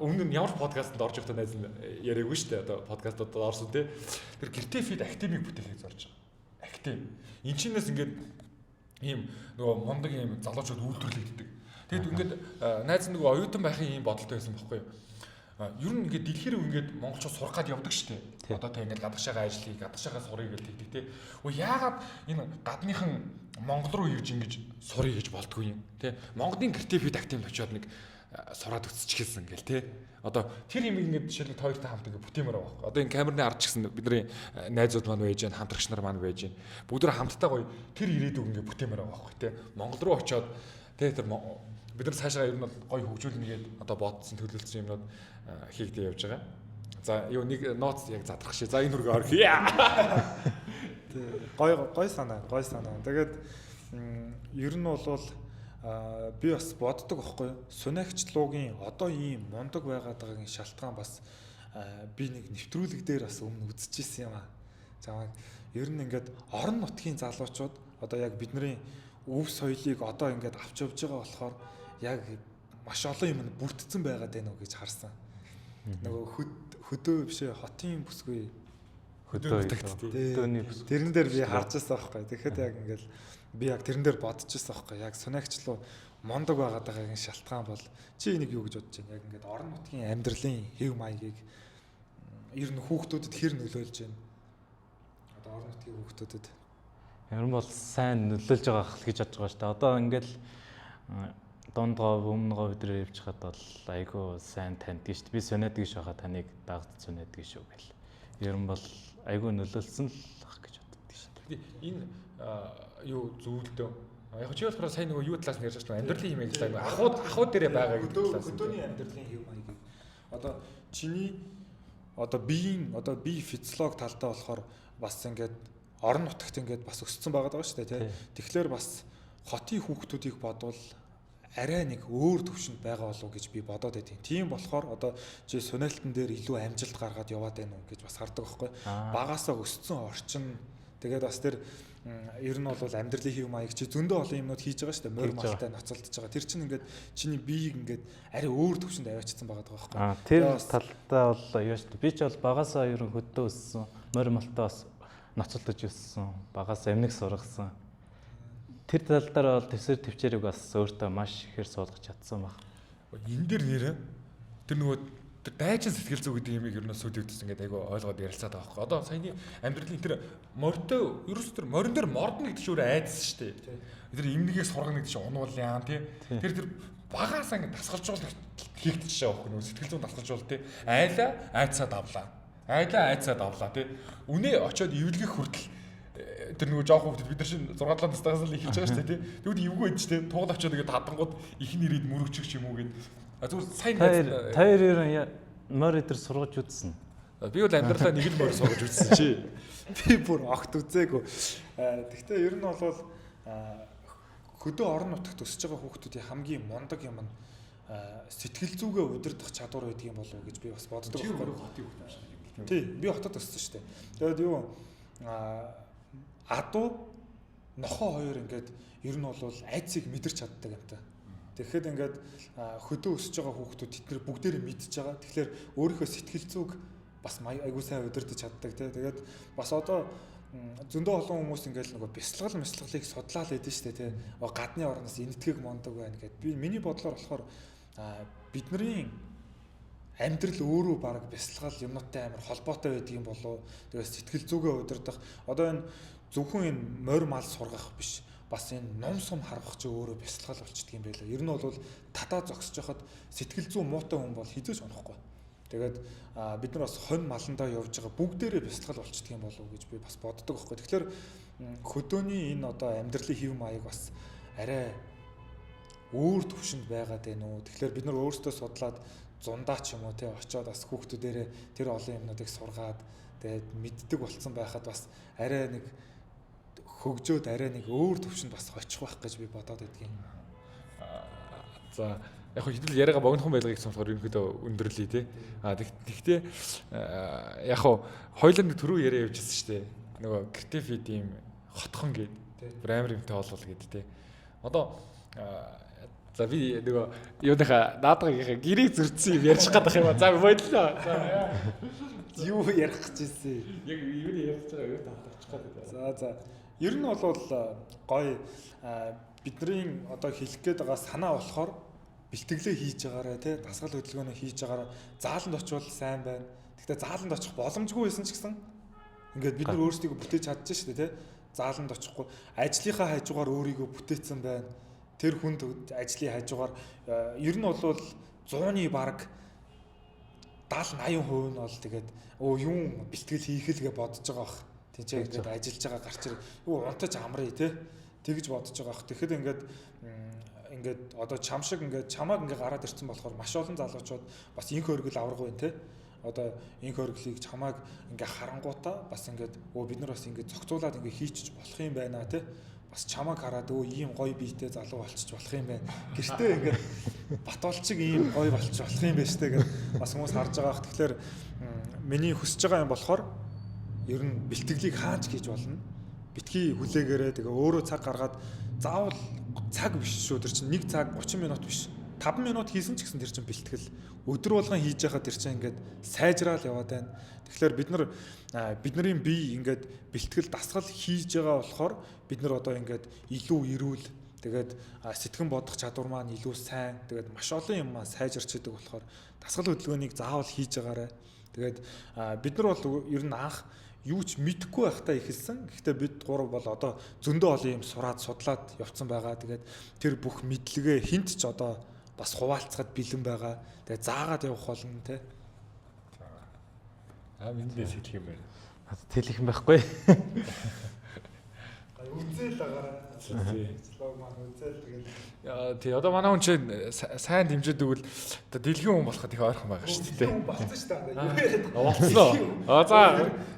Өмнө нь ямар подкастт орж байхдаа найз нь яриаггүй шүү дээ. Одоо подкастууд орсон тий. Тэр гэртээ фид активыг бүтээхийг зорж байгаа. Актив. Энд чинээс ингээд ийм нөгөө мундаг ийм залуучууд үйлдвэрлэгддэг. Тэгэд ингээд найз нөгөө оюутан байхын ийм бодолтой байсан байхгүй юу? Ер нь ингээд дэлхийр ингээд монголчууд сурах гад явдаг шүү дээ. Одоо тэг ингээд гадагшаага ажиллая, гадагшаага сурыг гэл тэгдэг тий. Яагаад энэ гадныхан Монгол руу ирж ингэж сурыг гэж болдгүй юм тий. Монголын креатив активд очиод нэг сураад үсчихсэн гэл тий. Одоо тэр юм ингээд жишээлбэл хоёртой хамт ингээд бүтээмээр байгаа байхгүй. Одоо энэ камерны ард ч гэсэн бидний найзууд маань байж гэн, хамтрагч нар маань байж гэн. Бүгд хамтдаа гоё тэр ирээдүг ингээд бүтээмээр байгаа байхгүй тий. Монгол руу очиод тий тэр бид нар цаашаа ер нь гоё хөгжүүлнэгээд одоо бодсон төлөвлөсөн юмнууд хийгдээ явж байгаа. За юу нэг ноц яг задрах шээ. За энэ хүргээ орхия. Гой санаа. Тэгээд ер нь бол би бас боддог аахгүй Сонигчлуугийн одоо ийм мундаг байгаад байгаагийн шалтгаан бас би нэг нэвтрүүлэг дээр бас өмнө үзчихсэн юм аа. За ер нь ингээд орон нутгийн залуучууд одоо яг бидний өв соёлыг одоо ингээд авч явж байгаа болохоор яг маш олон юм бүрдсэн байгаад байна уу гэж харсан. Нөгөө хөдөө бишээ хотын бүсгүй хөдөөний тэрэн дээр би харж байсан байхгүй. Тэгэхэд яг ингээд би яг тэрэн дээр бодож байсан байхгүй. Яг Сонигчлуу мондог байгаад байгаагийн шалтгаан бол чи энийг юу гэж бодож байна? Яг ингээд орон нутгийн амьдралын хэв маягийг ер нь хүүхдүүдэд хэр нөлөөлж байна? Одоо орон нутгийн хүүхдүүдэд ер нь бол сайн нөлөөлж байгаа хэл гэж бодож байгаа шүү дээ. Одоо ингээд дундгоо өмнөгөө өдрөө явж хаад бол айгүй сайн таньдаг шүү дээ. Би Сониадг ш байхаа таныг дагд Сониадг шүү гэл. Ер нь бол айгүй нөлөөлсөн л ах гэж боддог шүү дээ. Энэ юу зөвлөдөө. Яг чи болохоор сайн нөгөө юу талаас нь ярьж байгаа амьдралын хэмээг талаа ахуд дээрээ байгаа гэдэг талаас. Хөдөөний амьдралын хэв маягийг одоо чиний одоо бие физиолог талдаа болохоор бас ингээд орон нутагт ингээд бас өссөн байгаа даа шүү дээ тий. Тэгэхээр бас хотын хүүхдүүдийг бодвол арай нэг өөр төвшөнд байгаа болов уу гэж би бодоод байдیں۔ Тийм болохоор одоо чи Сонирхолтон дээр илүү амжилт гаргаад яваад байна уу гэж бас хардаг байхгүй. Багасаа өссөн орчин тэгээд бас тэр ер нь бол амьдралын хэв маяг чи зөндөө олон юмнууд хийж байгаа шүү дээ. Морь малтай ноцолдож байгаа. Тэр чинь ингээд чиний биеийг ингээд арай өөр төвшөнд аваачсан байгаа байхгүй. Тэр талдаа бол юу шүү дээ. Би ч бол багасаа ер нь хөдөө өссөн. Морь малтай бас ноцолдож өссөн. Багасаа эмнэг сургасан. Тэр талдаа бол төсөр төвчээрийг бас өөртөө маш ихээр суулгаж чадсан баг. Энэ дээр нэрэ тэр нөгөө тэр дайчин сэтгэл зүй гэдэг юмыг ер нь сүлдэгдсэн ингээд айгу ойлгоод ярилцаад байгаа байхгүй. Одоо саяны амьдралын тэр морьтой ерөөс тэр морин дээр мордно гэдэг чинь өөрөө айдас шүү дээ. Тэр эмнэгийг сургана гэдэг чинь унуул яан тий. Тэр багаасаа ингээд дасгалжуул хийгдэж байгаа байхгүй нөгөө сэтгэл зүйн дасгалжуул тий. Айлаа айцаа давлаа тий. Үнэ очиод эвлэгэх хүртэл тэр нөгөө жоох хүүхдэд бид нар чинь 6 7 настайгаас л эхэлж байгаа шүү дээ тий. Тэгвэл эвгүй байж тий. Туул авчаад ингээд хадангууд ихний ирээд мөрөгчих юм уу гэд. Зүгээр сайн таяр ер морь дээр сургаж үзсэн. Би бол амьдралаа нэг л морь сургаж үзсэн чи. Би бүр огт үзээгүй. Гэхдээ ер нь бол хөдөө орон нутагт өсөж байгаа хүүхдүүдийн хамгийн мундаг юм нь сэтгэл зүгээ удирдах чадвар байдаг юм болов уу гэж би бас боддог байхгүй. Тий, би хотод өссөн шүү дээ. Тэгээд юу адуу нохоо хоёр ингээд ер нь бол айцыг мэдэрч чаддаг юм та. Тэгэхэд ингээд хөдөө өсөж байгаа хүүхдүүд тэдгээр бүгдээрээ мэдж байгаа. Тэгэхээр өөрийнхөө сэтгэл зүг бас айгуу сайн удирдах чаддаг тий. Тэгээд бас одоо зөндөө олон хүмүүс ингээд нөгөө бясалгалыг судлаад байдэн шүү дээ тий. Гадны орноос энэтхэг мондог байна гэд. Би миний бодлоор болохоор бидний амьдрал өөрөө баг бясалгал юмнуудтай амар холбоотой байдаг юм болов. Тэгээд сэтгэл зүгээ удирдах одоо энэ зөвхөн энэ морь мал сургах биш. Бас энэ ном сум харгах чи өөрөө бясалгал болчихдөг юм байлаа. Ер нь бол татаа зогсож хахад сэтгэл зүй муутай хүн бол хизээч унахгүй. Тэгээд бид нар бас хонь маландаа явж байгаа бүгдээрээ бясалгал болчихдөг юм болов уу гэж би бас боддог байхгүй. Тэгэхээр хөдөөний энэ одоо амьдралын хэв маяг бас арай өөр төвшөнд байгаад байна уу. Тэгэхээр бид нар өөрсдөө судлаад зундаа ч юм уу тий очиод бас хүүхдүүдээрээ тэр олон юмнуудыг сургаад тэгээд мэддэг болцсон байхад бас арай нэг хөгжөөд арай нэг өөр төвшөнд бас очих байх гэж би бодоод байдгийн. За яг хөө хэдүүл яриага богинохон байлгыг гэсэн болохоор ерөнхийдөө өндөрлөе тий. Тэгтээ яг хөө хоёулаа нэг түрүү яриа явьжсэн шүү дээ. Нөгөө креатив ийм хотхон гээд амар юмтай болвол гээд тий. Одоо за би нөгөө юуныхаа наадгийнхаа гэрийг зөрчсөн юм ярьж гадах юм аа. За бодлоо. За юу ярих гэж ирсэн. Яг юу ярьж байгаа юу таалагдчих гадаг. За ер нь бол гоё бидний одоо хэлэх гээд байгаа санаа болохоор бэлтгэлээ хийж байгаарэ тий дасгал хөдөлгөөнөө хийж байгаараа зааланд очивол сайн байна. Гэхдээ зааланд очих боломжгүй байсан ч гэсэн ингээд бид нар өөрсдийгөө бүтээж чадчих шүү дээ тий. Зааланд очихгүй ажлынхаа хажуугаар өөрийгөө бүтээсэн байна. Тэр хүнд ажлын хажуугаар ер нь бол 100-ны бараг 70-80% нь бол тэгээд юм бэлтгэл хийх л гэж бодож байгаа бах. Тинчээ ингээд ажиллаж байгаа гарч ирээ. Юу унтаж амрыг тий. Тэгж бодож байгаа бах. Тэгэхэд ингээд одоо чам шиг ингээд чамааг ингээд гараад ирсэн болохоор маш олон залуучууд бас инх хөргөл авраг байна тий. одоо инх орглыг чамайг ингээ харангуудаа бас ингээд бид нар бас ингээ зохицуулаад ингээ хийчих болох юм байна тий. Бас чамайг хараад ийм гоё биетэй залуу болчих болох юм байна. Гэртээ ингээд Батболчиг ийм гоё болчих болох юм байна штэ гэж бас хүмүүс харж байгаа бах. Тэгэхээр миний хүсэж байгаа юм болохоор ер нь бэлтгэлийг хаач хийж болно. Битгий хүлээгээрээ тэгээ өөрөө цаг гаргаад заавал цаг биш шүү. Тэр чинь 1 цаг 30 минут биш. 5 минут хийсэн ч гэсэн тэр чинь бэлтгэл. Өдөр болгон хийж байхад тэр чинь ингээд сайжраал яваад байна. Тэгэхээр бидний бие ингээд бэлтгэл дасгал хийж байгаа болохоор бид нар одоо ингээд илүү эрүүл тэгээд сэтгэн бодох чадвар маань илүү сайн тэгээд маш олон юм маань сайжирч идэг болохоор дасгал хөдөлгөөнийг заавал хийж байгаарай. Тэгээд бид нар бол ер нь анх юу ч мэдэхгүй байхдаа ихэлсэн. Гэхдээ бид гурав бол одоо зөндөө олон юм сураад судлаад явцсан байгаа. Тэгээд тэр бүх мэдлэгээ хинт ч одоо бас хуваалцахад бэлэн байгаа. Тэгээд заагаад явах болно те. Эндээс хэлэх юм байна. Хэлэх юм байхгүй. Үзэл агараа. Лог маань үзэл тэгээд Тий одоо манай хүн чинь сайн дэмжиж өгвөл одоо дэлхийн хүн болоход их ойрхон байгаа шүү дээ. хүн болсон шүү дээ. Юу яриад Болцлоо. За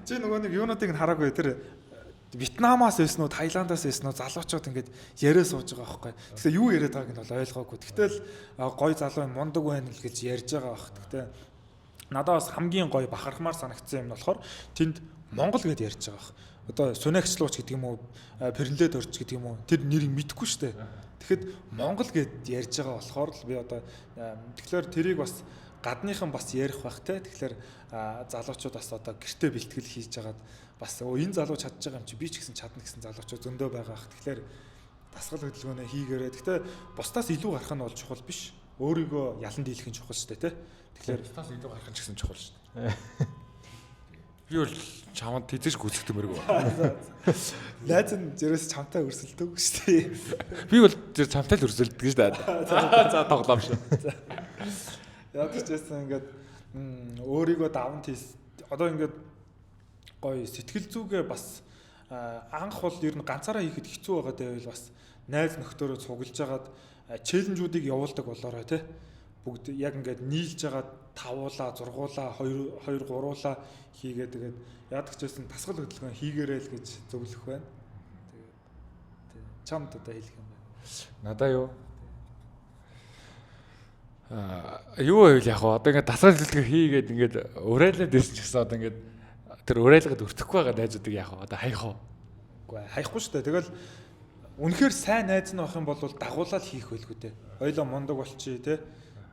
чи нөгөө нэг юунуудыг нь хараагүй тэр Вьетнамаас ирсэн үү, Таиландаас ирсэн үү залуучууд ингээд яриа сууж байгаа байхгүй. Тэгэхээр юу яриад байгааг нь бол ойлгоогүй. Тэгтэл гой залуу юм мундаг байна л гэж ярьж байгаа бах. Тэгтээ надад бас хамгийн гой бахархмаар санагдсан юм нь болохоор тэнд Монгол гэдээ ярьж байгаа бах. Одоо Сунагчлууч гэдэг юм уу, Перлэд орч гэдэг юм уу тэр нэрийг мэдэхгүй шүү дээ. Тэгэхэд Монгол гэд ярьж байгаа болохоор л би одоо тэгэхээр тэрийг бас гадныхан бас ярих бах те. Тэгэхээр залуучууд бас одоо гэртээ бэлтгэл хийж хагаад бас энэ залуу чадж байгаа юм чи би ч гэсэн чадна гэсэн залуучууд зөндөө байгаа бах. Тэгэхээр дасгал хөдөлгөөнөө хийгээрэй. Гэхдээ бусдаас илүү гарах нь бол чухал биш. Өөрийгөө ялан дийлэх нь чухал шүү дээ те. Тэгэхээр бусдаас илүү гарах нь ч гэсэн чухал шүү дээ. Би бол чамд тэзэж гүцэхдэмэргүй. найз нь зэрээс чамтай өрсөлдөг шүү дээ. Би бол тэр чамтай л өрсөлдөг шүү дээ. За тоглоом шүү. Ядаж байсан ингээд өөрийгөө даван тийс одоо ингээд гоё сэтгэл зүгээ бас анх бол ер нь ганцаараа хийхэд хэцүү байгаа дээвэл бас найз нөхдөөрөө цуглаж хагаад челленжүүдийг явуулдаг болоорой тий. Бүгд яг ингээд нийлж хагаад 5уулаа 6уулаа 2 3уулаа хийгээд тэгээд ядаж байсан дасгал хөдөлгөөн хийгээрэй л гэж зөвлөх байна. Тэгээд чамд одоо хэлэх юм байна. Надаа юу? Юу байвал яг одоо ингээд дасгал хөдөлгөөн хийгээд ингээд уриалаад ирсэн ч гэсэн одоо ингээд тэр уриалгад өртөхгүй байгаа найзуудыг яг одоо хаях уу? Үгүй хаяхгүй шүү дээ. Тэгэл үнэхээр сайн найз нь авах юм бол дагуулаад хийх байлгүй дээ. Ойлоо мундаг болчих тий.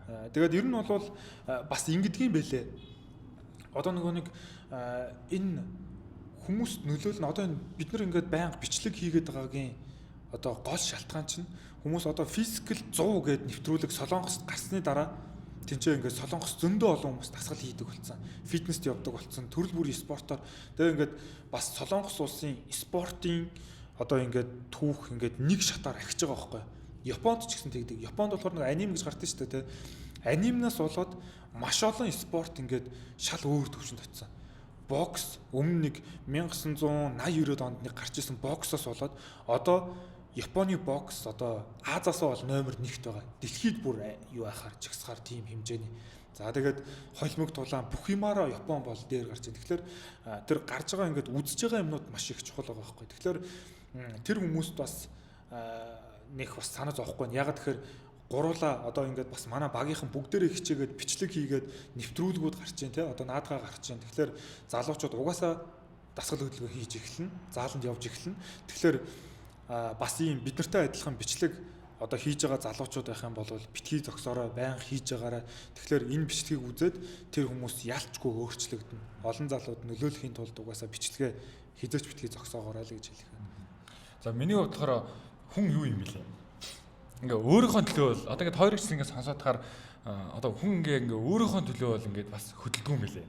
Тэгээд ер нь бол бас ингэдэгюм бэлээ. Одоо нөгөө нэг энэ хүмүүст нөлөөлнө. Одоо бид нар ингээд байнга бичлэг хийгээд байгаагийн одоо гол шалтгаан чинь хүмүүс одоо физикл 100 гээд нэвтрүүлэг Солонгост гарсны дараа тэнцээ ингээд Солонгос зөндөө олон хүмүүс дасгал хийдэг болсон. Фитнест явдаг болсон. Төрөл бүрийн спортоор тэгээ ингээд бас Солонгос улсын спортын одоо ингээд түүх ингээд нэг шатаар ахиж байгаа байхгүй. Японд ч гэсэн тэгдэг. Японд болохоор нэг аним гэж гардаг шүү дээ, тэ. Анимнаас болоод маш олон спорт ингээд шал өөр төвшөнд очсон. Бокс өмнө нэг 1980-90 онд нэг гарч исэн боксоос болоод одоо Японы бокс одоо Азиас бол номер 1-т байгаа. Дэлхийд бүр юу ахаар жигсахаар тийм хэмжээний. За тэгээд холимог тулаан бүх юмараа Япон бол дээр гарч байна. Тэгэхээр тэр гарч байгаа ингээд үзэж байгаа юмнууд маш их чухал байгаа байхгүй. Тэгэхээр тэр хүмүүст бас нэг бас санаа зовхгүй. Ягаад тэгэхээр гуруула одоо ингээд бас манай багийнхан бүгдээрээ хичээгээд бичлэг хийгээд нэвтрүүлгүүд гарч ийн те одоо наадгаа гарч ийн. Тэгэхээр залуучууд угаасаа дасгал хөдөлгөөн хийж эхэлнэ. Зааланд явж эхэлнэ. Тэгэхээр бас ийм бид нартай адилхан бичлэг одоо хийж байгаа залуучууд байх юм бол битгий зогсоороо байнга хийж байгаараа. Тэгэхээр энэ бичлэгийг үзээд тэр хүмүүс ялчгүй өөрчлөгдөнө. Олон залууд нөлөөлөхийн тулд угаасаа бичлэгээ хизээч битгий зогсоогоорой л гэж хэлэх байна. За миний хувьд болохоор хүн юу юм бэлээ? Ингээ өөрийнхөө төлөө бол одоо ингээд хоёрыг ч ингээд сонсоод тахаар одоо хүн ингээ өөрийнхөө төлөө бол ингээд бас хөдөлдөг юм бэлээ.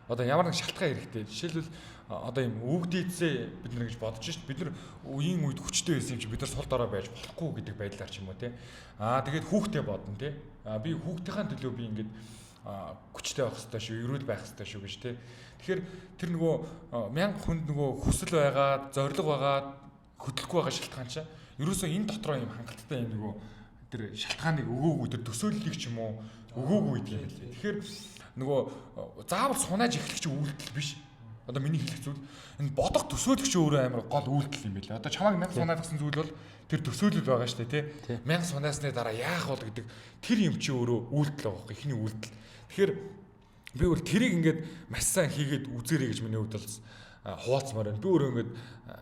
Одоо ямар нэг шалтгаан хэрэгтэй. Жишээлбэл одоо юм өвгдээдсээ бид нар гэж бодож шít. Бид нар үеийн үед хүчтэй байсан юм чи бид нар сул дорой байж болохгүй гэдэг байдлаар ч юм уу те. Тэгээд хүүхдээ бодно те. Би хүүхдийнхээ төлөө би ингээд хүчтэй байх хэрэгтэй шүү, эрүүл байх хэрэгтэй шүү гэж те. Тэгэхээр тэр нөгөө 1000 хүнд нөгөө хүсэл байгаа, зориг байгаа, хөдөлгөхгүй байгаа шалтгаан чинь ерөөсөө энэ дотроо юм хангалттай юм нөгөө тэр шалтгааныг өгөөгүй тэр төсөөллийг ч юм уу өгөөгүй гэдэг юм лээ. Тэгэхээр нөгөө заавал сунааж эхлэх чинь үйлдэл биш. Одоо миний хэлэх зүйл энэ бодох төсөөлөгч өөрөө амар гол үйлдэл юм билээ. Одоо чамайг 1000 сунаад гэсэн зүйл бол тэр төсөөлөл байгаа шүү дээ тий. 1000 сунаасны дараа яах бол гэдэг тэр юм чи өөрөө үйлдэл байгаа байхгүй ихний үйлдэл. Тэгэхээр би өөр тэрийг ингээд маш сайн хийгээд үзээрэй гэж миний хувьд бол хуваалцмаар байна. Би өөрөө ингээд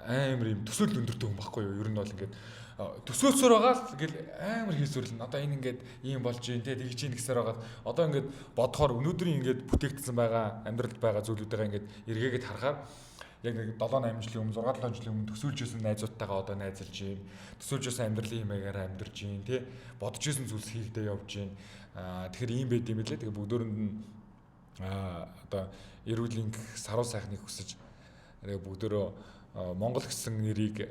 амар юм төсөөлөл өндөртэй хүн байхгүй юу? Ер нь бол ингээд төсөөлсөөр байгаа л гэл амар хийсвэрлэн. Одоо энэ ингээд ийм болж юм те тэгж ийн гэсээр байгаа. Одоо ингээд бодохоор өнөөдрийн ингээд бүтээгдсэн байгаа амьдралд байгаа зүйлүүдээ ингээд эргээгээд харахаар яг нэг 7-8 жилийн өмнө 6-7 жилийн өмнө төсөөлж байсан найзуудтайгаа одоо найзалж юм. Төсөөлж байсан амьдралын хэмээгээр амьдарч юм те бодож байсан зүйлс хийхдээ явж юм. Тэгэхээр ийм байд юм билээ. Тэгээ бүгдөөрэнд нь одоо эрүүл энх саруу сайхныг хүсэж бүгдөө Монгол гэсэн нэрийг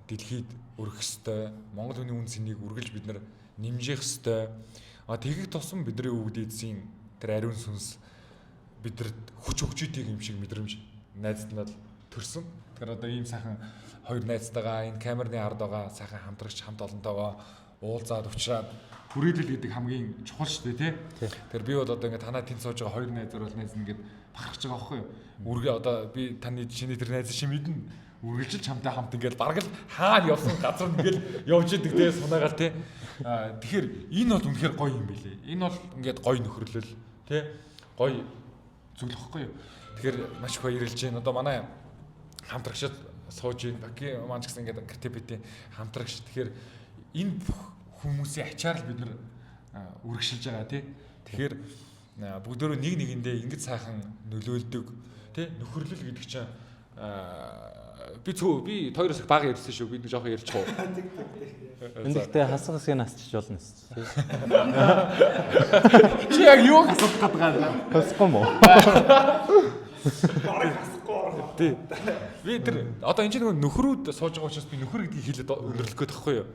дэлхийд өргөх ёстой. Монгол хүний үн цэнийг үргэлж бид нар нэмжих ёстой. Тэгэхийг тусам бидний өвгд эзэн тэр ариун сүнс бидэнд хүч өгч идэг юм шиг мэдрэмж найзднаад төрсөн. Тэгэхээр одоо ийм сайхан хоёр найзтайгаа энэ камерны ард байгаа сайхан хамтрагч хамт олонтойгоо уулзаад уулзаад хүрээлэл гэдэг хамгийн чухал шүү дээ тий. Тэгэхээр би бол одоо ингээд танаа тэнд сууж байгаа хоёр найзаар бол найз ингээд бахархаж байгаа байхгүй юу. Үргээ одоо би таны шиний тэр найз шиг мэднэ. Үргэлжил чамтай хамт ингээд бараг л хаана явсан газар ингээд явж идэг тий сунаагаал тий. Тэгэхээр энэ бол үнэхээр гоё юм билээ. Энэ бол ингээд гоё нөхөрлөл тий. Гоё зүйл واخгүй юу. Тэгэхээр маш их баярлж байна. Одоо манай хамтрагчид сууж ийн Баки маань ч гэсэн ингээд креативити хамтрагч. Тэгэхээр энэ хүмүүсийн ачаар л бид нар үргэлжилж байгаа тий. Тэгэхээр бүгдөө нэг нэгэндээ ингэж сайхан нөлөөлдөг тий. Нөхөрлөл гэдэг чинь би хоёроос их бага ярьсан шүү. Би нэг жоохон ярьчих уу. Энд ихтэй хасах хэсгийг насчих болно шүү. Чи яг юу хасах гэдэг байгаа юм? Хасахгүй мó. Тий. Би тэр одоо энэ чинь нэг нөхрүүд сууж байгаа учраас би нөхөр гэдгийг хэлээд өндөрлөх гээд тахгүй юу?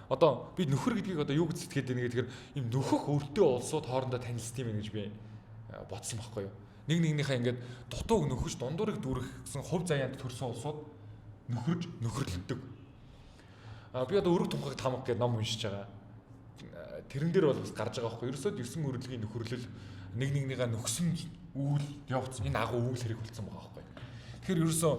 Одоо би нөхөр гэдгийг одоо юу гэж сэтгэхэд байна гэхээр ийм нөхөх өртөө улсууд хоорондоо танилцсан юм гэж би бодсон байхгүй юу? Нэг нэгнийхээ ингээд дутууг нөхөж дундуурыг дүүрэх гэсэн хувь заяанд төрсэн улсууд нөхөрлөдөг. Би одоо өрөг тунхаг тамга гэдэг ном уншиж байгаа. Тэрэн дээр бол бас гарч байгаа байхгүй юу? Ерөөсөө 9 өрөлгийн нөхөрлөл нэг нэгнийгээ нөхсөн үйл явц энэ агуу үйл хэрэг болсон байгаа байхгүй юу? Тэгэхээр ерөөсөө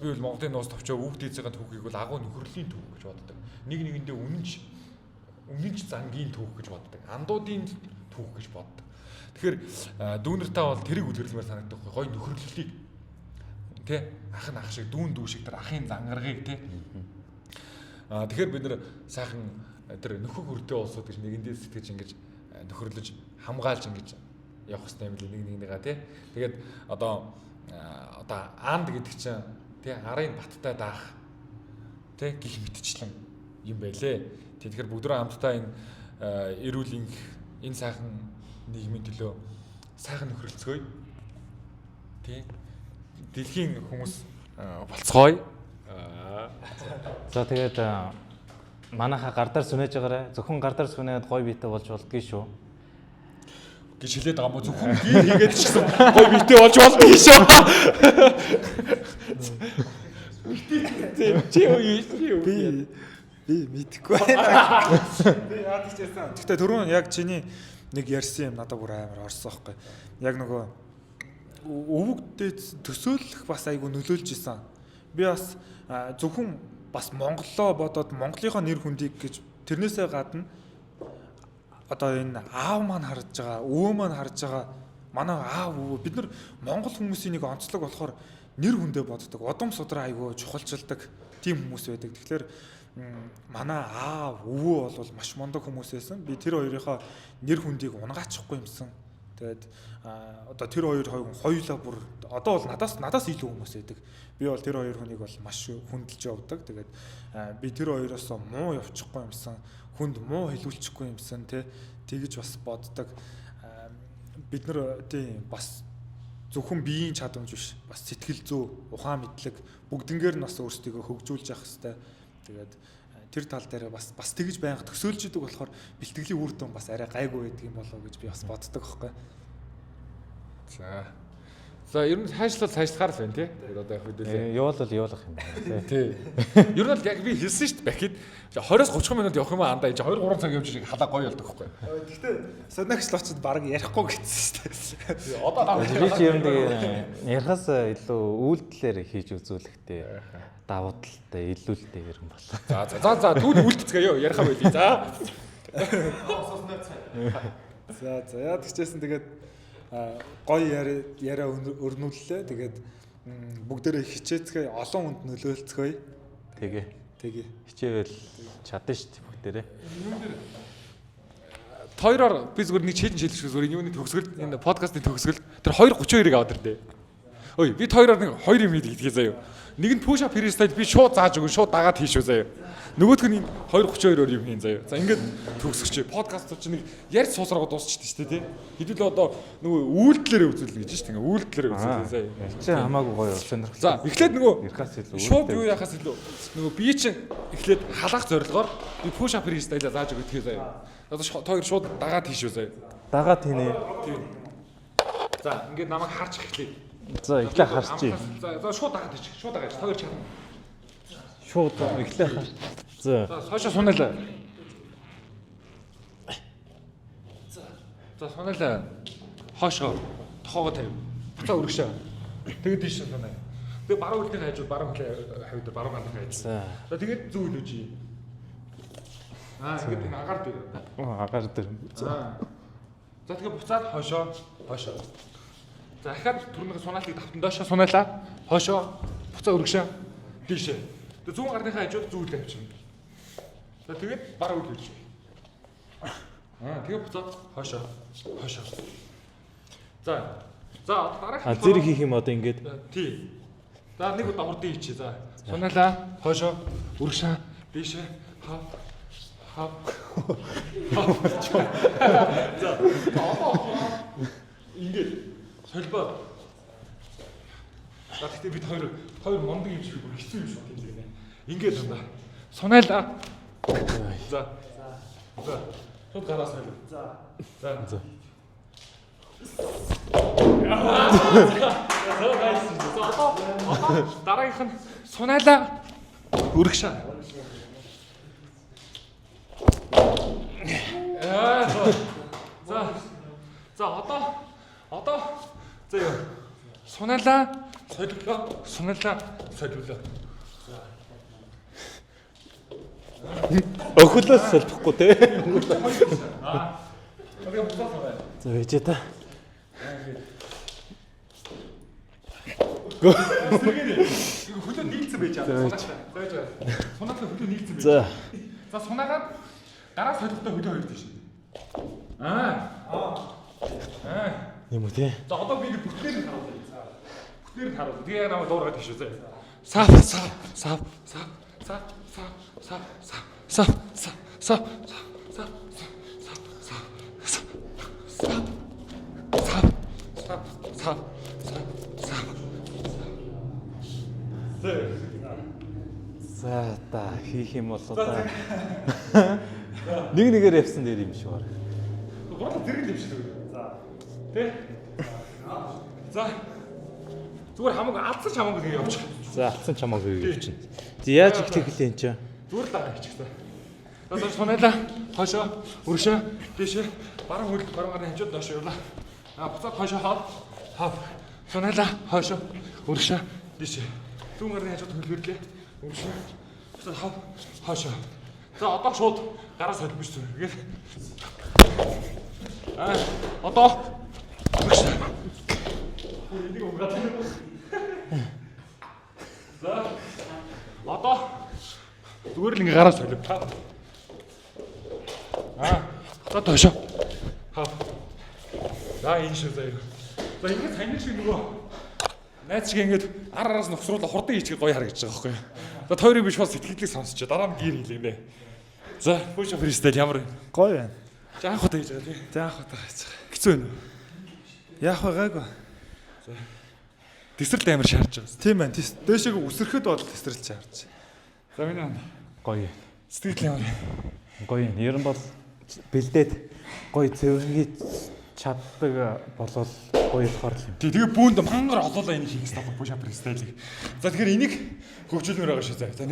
би бол Монголын нуус товчоо өвгд эзэгийн түүхийг бол агуу нөхөрлийн түүх гэж боддог. Нэг нэгэндээ үнэнч зангийн түүх гэж боддог. Андуудын түүх гэж боддог. Тэгэхээр дүүнэртээ бол тэрийг үлгэрлэмээр санагддаг байхгүй гоё нөхөрлөлийг тий ах нь ах шиг дүүн дүү шиг тэр ахын зангаргыг тий. Тэгэхээр бид нэр сайхан тэр нөхөг өртөө улсууд гэж нэгэндээ сэтгэж ингэж нөхөрлөж хамгаалж ингэж явах хэрэгтэй юм л нэг нэгнийгаа тий. Тэгээд одоо анд гэдэг чинь тий арын баттай даах тий гих мэтчлэн юм байлээ. Тэгэхээр бүгдрөө хамтдаа энэ эрүүл энх энэ сайхан нийгмийн төлөө сайхан нөхөрлөцгөөе. Тий. Дэлхийн хүмүүс болцгоё. За тэгээд манайха гардаар сүнэж байгаарэ. Зөвхөн гардаар сүнээд гой биетэй болж болдгийг шүү. Гэж хэлээд байгаа мó зөвхөн гээ хийгээд ч гэсэн гой биетэй болж болдгийг шүү. Би мэдэхгүй байна. Би яадаг ч байсан. Гэхдээ түрүүн яг чиний нэг ярьсан юм надад бүр амар орсон байхгүй. Яг нөгөө өвөгдөд төсөөлөх бас айгу нөлөөлж исэн. Би бас зөвхөн бас Монголоо бодоод Монголынхоо нэр хүндийг гэж тэрнээсээ гадна одоо энэ аав маань харж байгаа, өвөө маань харж байгаа манай аав өвөө бид нар Монгол хүмүүсийн нэг онцлог болохоор нэр хүндээ боддог. Удам судраа айгу чухалчилдаг тийм хүмүүс байдаг. Тэгэхээр манай аав өвөө бол маш мундаг хүмүүс байсан. Би тэр хоёрынхоо нэр хүндийг унгаачихгүй юмсан. Тэгээд одоо тэр хоёулаа бүр одоо бол надаас илүү хүмүүс байдаг. Би бол тэр хоёр хүнийг бол маш хүндэлж явдаг. Тэгээд би тэр хоёроос муу явчихгүй юмсан. Хүнд муу хэлүүлчихгүй юмсан тий. Тэгэж бас боддог. Бид нар тий бас зөвхөн биеийн чадамж биш. Бас сэтгэл зүй, ухаан мэдлэг бүгднгээр нь бас өөрсдийгөө хөгжүүлж явах хэрэгтэй. Тэгээд тэр тал дээр бас тэгж байнга төсөөлж идэг болохоор бэлтгэлийн үр дүн бас арай гайгүй байдаг юм болов уу гэж би бас боддог байхгүй. За ер нь цаашлахаар л байна тий. Одоо яг хөдөлөө. Явуулах юм байна тий. Ер нь л яг би хэлсэн шүү дээ бахид 20-30 минут явах юм андаа 2-3 цаг явж ирэх халаа гоё болдог байхгүй. Гэхдээ сонирхч лоцод баг ярихгүй гэсэн шүү дээ. Одоо Би ч юм тэгээ ярихаас илүү үйлдэлээр хийж үзүүлэхтэй давуу талтай илүүлтэй юм байна. За түүний үлдцгээе юу ярихаа байли. За. За яа тэгчээсэн тэгээд гоё яриа өрнүүллээ. Тэгээд бүгдээрээ хичээцгээ олон хүнд нөлөөлцгөөе. Тэгээ хичээвэл чадна шүү дээ бүгдээрээ. Хоёроор би зүгээр нэг челленж хийлгэж зүгээр юуны төгсгөл энэ подкастын төгсгөл тэр 2:32-ыг аваад ирлээ. Ой бид хоёроор нэг 2 юм хийлгэдэг заяа. Нэг нь push up freestyle би шууд зааж өгөн шууд дагаад хийшүү заяа. Нөгөөх нь 2:32-оор юм хийн заяа. За ингээд төгсгөч подкаст чинь нэг ярьж суусраагаа дуусчихдаг шүү дээ тий. Хэдүүл одоо нөгөө үйлдэлээр үзүүлнэ гэж шүү дээ. Ингээд үйлдэлээр үзүүлнэ заяа. Чи хамаагүй гоё сонирхолтой. За эхлээд нөгөө ярихаас илүү шууд юу яхаас илүү нөгөө би чинь эхлээд халаах зорилгоор би push up freestyle зааж өгөх тэгээ заяа. Одоо хоёр шууд дагаад хийшүү заяа. дагаад хийнэ. За ингээд намайг харж эхлэе. За эхлээ харчих. За шууд дагаад хийчих. Шууд дагаад хоёр чам. Шууд эхлээ харч. За хойшоо сунаалаа. За сунаалаа. Хойшоо тохоогоо тавь. Буцаа өргөшөө. Тэгээд тийш сунаа. Тэгээд баруун үлдний хажууд баруун хавьд баруун гандан хажууд. За тэгээд зүүн үлж. Ингээд энэ агаар дээр. агаар дээр. За тэгээд буцаад хойшоо. За ахаад түрнэг сунаалыг давтан доошоо сунаалаа. Хойшоо буцаа өргөшөө. Тийшээ. Тэгээд зүүн гарныхаа хажууд зүүл тавьчихна. За тэгээд баруун үл хийж. Тэгээд буцаад хойшоо. За дараах Зэрэг хийх юм одоо ингээд. Тий. За нэг удаа хурдан хийчихье. За сунаалаа. Хойшоо өргөшөө. Тийшээ. Хав. За ингээд солбоо. За тэгтээ бид хоёр мондөг юм шиг бүр хэцүү юм шиг тийм нэ. Ингээд дандаа. Сунаалаа. За. Шууд гараа солио. За. Дараагийнх нь сунаалаа. Өргөшөө. За одоо за юу сунаалаа солиулаа. Өхлөөс солихгүй те. Тэгээ буцаа сунаа. За вэж та. Хөлөө нийлцэн байж байгаа. Сунаалаа хөлөө нийлцэн байж. За сунаагаад гараа солихдоо хөлөө хоёр тийш. Юм уу те. За одоо би ингэ бүтнээр нь харуулъя. Бүтнээр нь харуулъя. Тэгээ яг намайг дуурайгаад тийш үү зэ. За та хийх юм бол одоо нэгээр явсан дээр юм шиг байна. Гурал зэрэг юм шиг. Тэ? За. Зүгээр хамаагүй алдсан ч хамаагүй тэгээ явчих. За алдсан ч хамаагүй явчихна. За яаж ихтэй хэлээ энэ ч. Зүгээр л даа хийчихсэн. За сунаалаа. Хойшоо, өргөшөө, тийшээ. Баруун хөлд баруун гарын хажууд доош явлаа. Буцаад хойшоо хав. Сунаалаа. Хойшоо, өргөшөө, тийшээ. Зүүн гарын хажууд хөлгөрлөө. Өргөшөө. Буцаад хав. Хойшоо. За одоо шууд гараа солих биш зүгээр. Тэгээд одоо энийг угаад. За одоо зүгээр л ингээ гараа солив. За тоошоо. За энэ шүү заяа. За ингээд сайн шиг нөгөө найз шиг ингээд араас нөхсруулаа хурдан хийчихээ гоё харагдаж байгаа байхгүй юу. За тойрыг биш бол сэтгэлийг сонсчоо дараа нь гэр хийлээ нэ. За push up freestyle ямар Гоё байна. Заах удаа хийж байгаа тий. Заах удаа хийж байгаа. Хэцүү байна уу? Яах вэ гайгүй. Тэсрэлт амар шаарч байгаа. Тийм байна. Дээшээ үсрэхэд бол тэсрэлт шаарч. За миний байна. Гоё. Сэтгэл ямар. Гоё. Ер нь бол бэлдээд гоё цэвэрхий чаддаг болол гоё болохоор л юм. Тэгээ бүүнд мангар олоолаа энийг хийх хэрэгтэй push up freestyle-ийг. За тэгэхээр энийг хөгжүүлмээр байгаа шүү. За